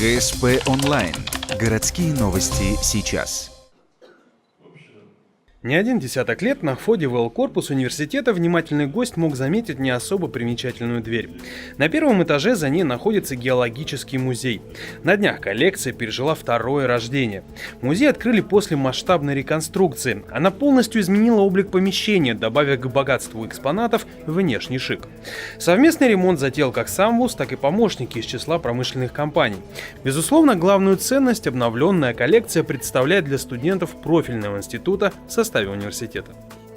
ГСП онлайн. Городские новости сейчас. Не один десяток лет на входе в Л-корпус университета внимательный гость мог заметить не особо примечательную дверь. На первом этаже за ней находится геологический музей. На днях коллекция пережила второе рождение. Музей открыли после масштабной реконструкции. Она полностью изменила облик помещения, добавив к богатству экспонатов внешний шик. Совместный ремонт затеял как сам вуз, так и помощники из числа промышленных компаний. Безусловно, главную ценность обновленная коллекция представляет для студентов профильного института в составе университета.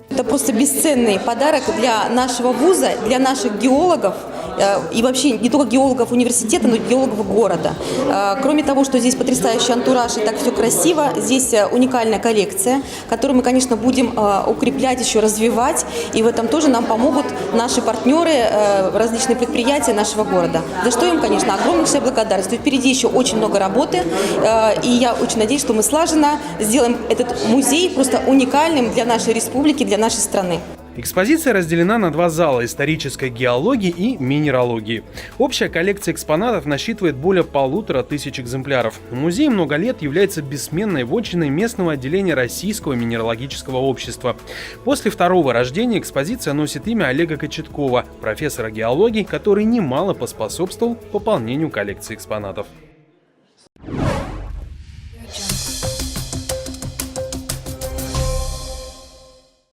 Это просто бесценный подарок для нашего вуза, для наших геологов и вообще не только геологов университета, но и геологов города. Кроме того, что здесь потрясающий антураж и так все красиво, здесь уникальная коллекция, которую мы, конечно, будем укреплять, еще развивать. И в этом тоже нам помогут наши партнеры, различные предприятия нашего города. За что им, конечно, огромнейшая благодарность. Впереди еще очень много работы, и я очень надеюсь, что мы слаженно сделаем этот музей просто уникальным для нашей республики, для нашей страны. Экспозиция разделена на два зала – исторической геологии и минералогии. Общая коллекция экспонатов насчитывает более 1500 экземпляров. Музей много лет является бессменной вотчиной местного отделения Российского минералогического общества. После второго рождения экспозиция носит имя Олега Кочеткова, профессора геологии, который немало поспособствовал пополнению коллекции экспонатов.